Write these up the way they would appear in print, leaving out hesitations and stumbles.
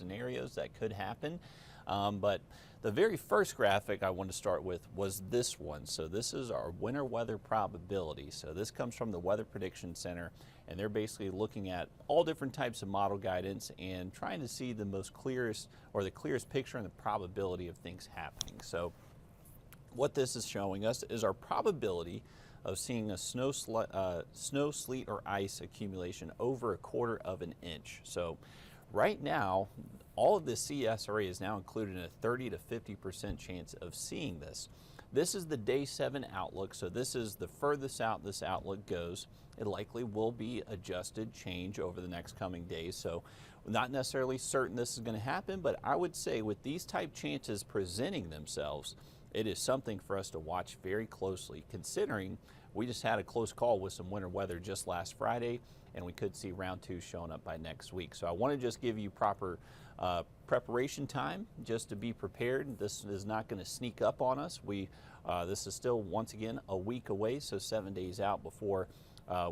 scenarios that could happen. But the very first graphic I wanted to start with was this one. So this is our winter weather probability. So this comes from the Weather Prediction Center, and they're basically looking at all different types of model guidance and trying to see the most clearest or the clearest picture and the probability of things happening. So what this is showing us is our probability of seeing a snow, sleet, or ice accumulation over 1/4 of an inch. So right now, all of this CSRA is now included in a 30 to 50% chance of seeing this. This is the day 7 outlook, so this is the furthest out this outlook goes. It likely will be adjusted, change over the next coming days, so not necessarily certain this is going to happen, but I would say with these type chances presenting themselves, it is something for us to watch very closely, considering we just had a close call with some winter weather just last Friday, and we could see round 2 showing up by next week. So I want to just give you proper preparation time just to be prepared. This is not going to sneak up on us. This is still, once again, a week away, so 7 days out before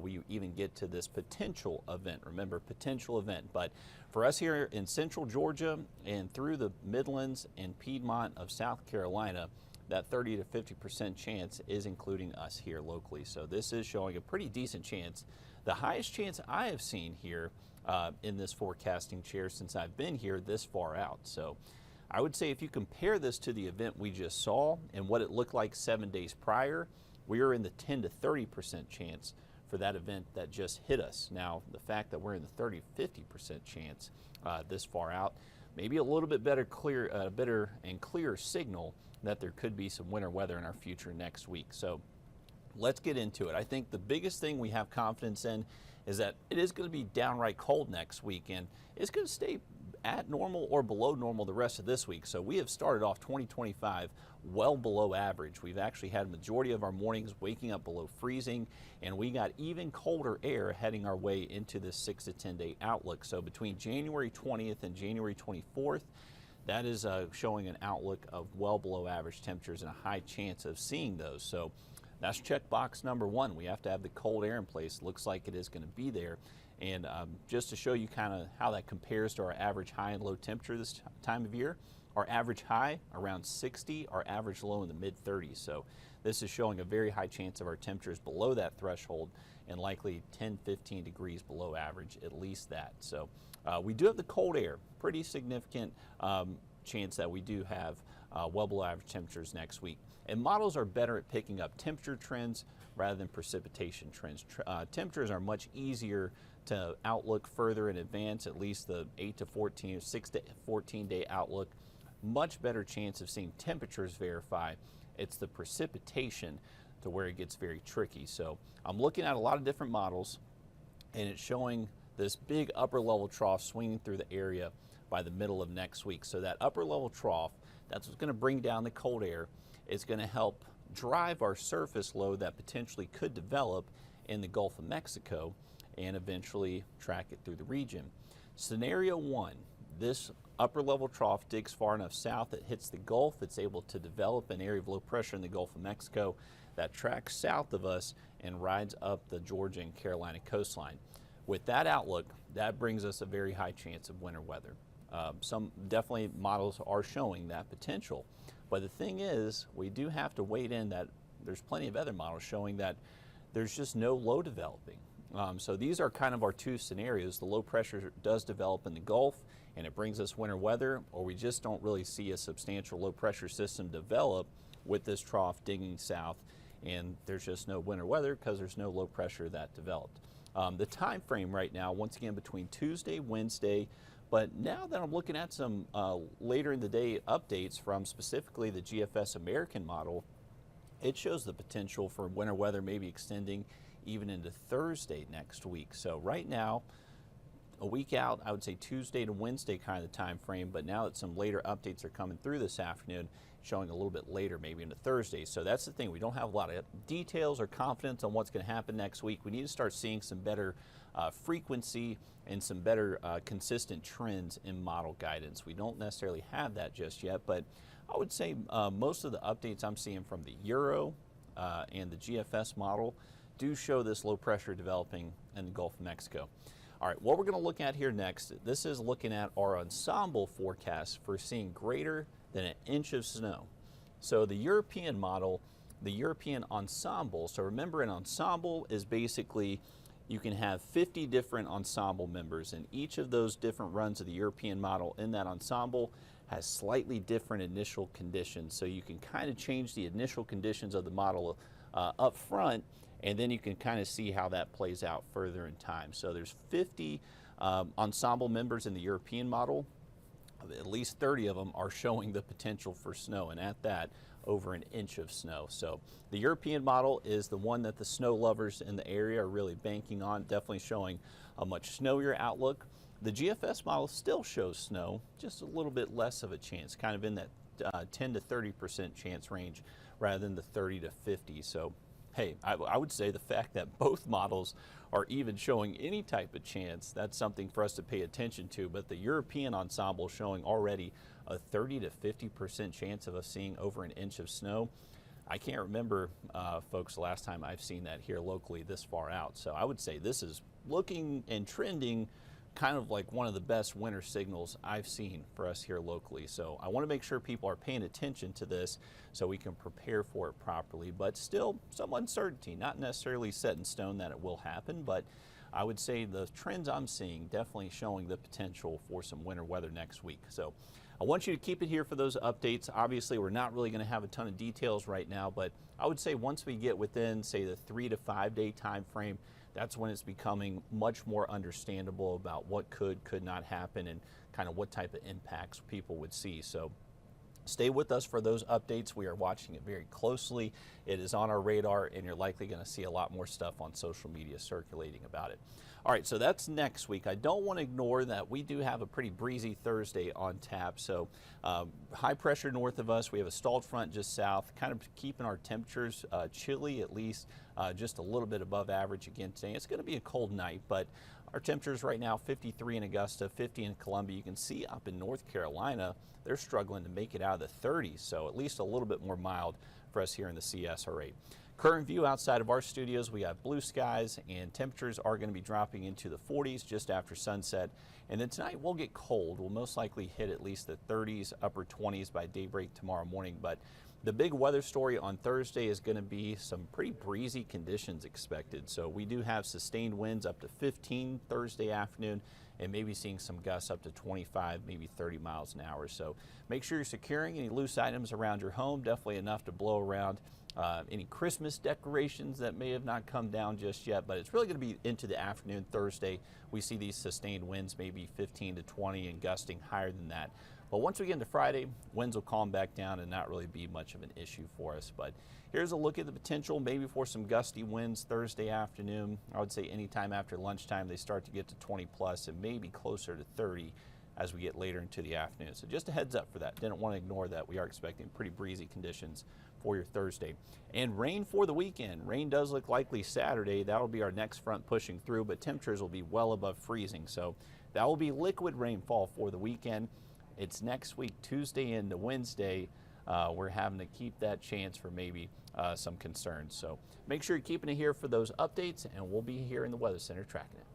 we even get to this potential event. Remember, potential event. But for us here in central Georgia and through the Midlands and Piedmont of South Carolina, that 30 to 50% chance is including us here locally. So this is showing a pretty decent chance. The highest chance I have seen here in this forecasting chair since I've been here this far out. So I would say if you compare this to the event we just saw and what it looked like 7 days prior, we are in the 10 to 30% chance for that event that just hit us. Now, the fact that we're in the 30 to 50% chance this far out, maybe a little bit better and clearer signal that there could be some winter weather in our future next week. So let's get into it. I think the biggest thing we have confidence in is that it is going to be downright cold next week, and it's going to stay at normal or below normal the rest of this week. So we have started off 2025 well below average. We've actually had a majority of our mornings waking up below freezing, and we got even colder air heading our way into this 6 to 10 day outlook. So between January 20th and January 24th, that is showing an outlook of well below average temperatures and a high chance of seeing those. So that's checkbox number 1. We have to have the cold air in place. Looks like it is going to be there. And just to show you kind of how that compares to our average high and low temperature this time of year, our average high around 60, our average low in the mid 30s. So this is showing a very high chance of our temperatures below that threshold and likely 10, 15 degrees below average, at least that. So we do have the cold air, pretty significant chance that we do have well below average temperatures next week. And models are better at picking up temperature trends rather than precipitation trends. Temperatures are much easier to outlook further in advance, at least the 8 to 14 or 6 to 14 day outlook. Much better chance of seeing temperatures verify. It's the precipitation to where it gets very tricky. So I'm looking at a lot of different models, and it's showing this big upper level trough swinging through the area by the middle of next week. So that upper level trough, that's what's going to bring down the cold air. It's going to help drive our surface low that potentially could develop in the Gulf of Mexico and eventually track it through the region. Scenario 1, this upper level trough digs far enough south, it hits the Gulf, it's able to develop an area of low pressure in the Gulf of Mexico that tracks south of us and rides up the Georgia and Carolina coastline. With that outlook, that brings us a very high chance of winter weather. Some definitely models are showing that potential. But the thing is, we do have to wait in that there's plenty of other models showing that there's just no low developing. So these are kind of our two scenarios. The low pressure does develop in the Gulf and it brings us winter weather, or we just don't really see a substantial low pressure system develop with this trough digging south, and there's just no winter weather because there's no low pressure that developed. The time frame right now, once again, between Tuesday, Wednesday, but now that I'm looking at some later in the day updates from specifically the GFS American model, it shows the potential for winter weather maybe extending even into Thursday next week. So right now, a week out, I would say Tuesday to Wednesday kind of the time frame, but now that some later updates are coming through this afternoon, showing a little bit later, maybe into Thursday. So that's the thing. We don't have a lot of details or confidence on what's going to happen next week. We need to start seeing some better frequency and some better consistent trends in model guidance. We don't necessarily have that just yet, but I would say most of the updates I'm seeing from the Euro and the GFS model do show this low pressure developing in the Gulf of Mexico. All right, what we're going to look at here next, this is looking at our ensemble forecast for seeing greater than an inch of snow. So the European model, the European ensemble, so remember an ensemble is basically you can have 50 different ensemble members, and each of those different runs of the European model in that ensemble has slightly different initial conditions. So you can kind of change the initial conditions of the model up front, and then you can kind of see how that plays out further in time. So there's 50 ensemble members in the European model. At least 30 of them are showing the potential for snow, and at that, over an inch of snow. So the European model is the one that the snow lovers in the area are really banking on, definitely showing a much snowier outlook. The GFS model still shows snow, just a little bit less of a chance, kind of in that 10 to 30% chance range rather than the 30 to 50. So hey, I would say the fact that both models are even showing any type of chance, that's something for us to pay attention to. But the European ensemble showing already a 30 to 50% chance of us seeing over an inch of snow. I can't remember, folks, the last time I've seen that here locally this far out. So I would say this is looking and trending kind of like one of the best winter signals I've seen for us here locally. So I want to make sure people are paying attention to this so we can prepare for it properly, but still some uncertainty, not necessarily set in stone that it will happen, but I would say the trends I'm seeing definitely showing the potential for some winter weather next week. So I want you to keep it here for those updates. Obviously, we're not really going to have a ton of details right now, but I would say once we get within, say, the 3 to 5 day time frame, that's when it's becoming much more understandable about what could not happen and kind of what type of impacts people would see. So stay with us for those updates. We are watching it very closely. It is on our radar, and you're likely going to see a lot more stuff on social media circulating about it. All right, so that's next week. I don't want to ignore that we do have a pretty breezy Thursday on tap. So high pressure north of us. We have a stalled front just south, kind of keeping our temperatures chilly, at least just a little bit above average again today. It's going to be a cold night, but our temperatures right now, 53 in Augusta, 50 in Columbia. You can see up in North Carolina, they're struggling to make it out of the 30s, so at least a little bit more mild for us here in the CSRA. Current view outside of our studios, we have blue skies, and temperatures are going to be dropping into the 40s just after sunset. And then tonight we'll get cold. We'll most likely hit at least the 30s, upper 20s by daybreak tomorrow morning. But the big weather story on Thursday is going to be some pretty breezy conditions expected. So we do have sustained winds up to 15 Thursday afternoon, and maybe seeing some gusts up to 25, maybe 30 miles an hour. So make sure you're securing any loose items around your home, definitely enough to blow around. Any Christmas decorations that may have not come down just yet, but it's really going to be into the afternoon Thursday. We see these sustained winds, maybe 15 to 20 and gusting higher than that. But once we get into Friday, winds will calm back down and not really be much of an issue for us. But here's a look at the potential maybe for some gusty winds Thursday afternoon. I would say anytime after lunchtime they start to get to 20 plus and maybe closer to 30 as we get later into the afternoon. So just a heads up for that. Didn't want to ignore that. We are expecting pretty breezy conditions for your Thursday. And rain for the weekend. Rain does look likely Saturday. That'll be our next front pushing through, but temperatures will be well above freezing. So that will be liquid rainfall for the weekend. It's next week, Tuesday into Wednesday. We're having to keep that chance for maybe some concerns. So make sure you're keeping it here for those updates, and we'll be here in the Weather Center tracking it.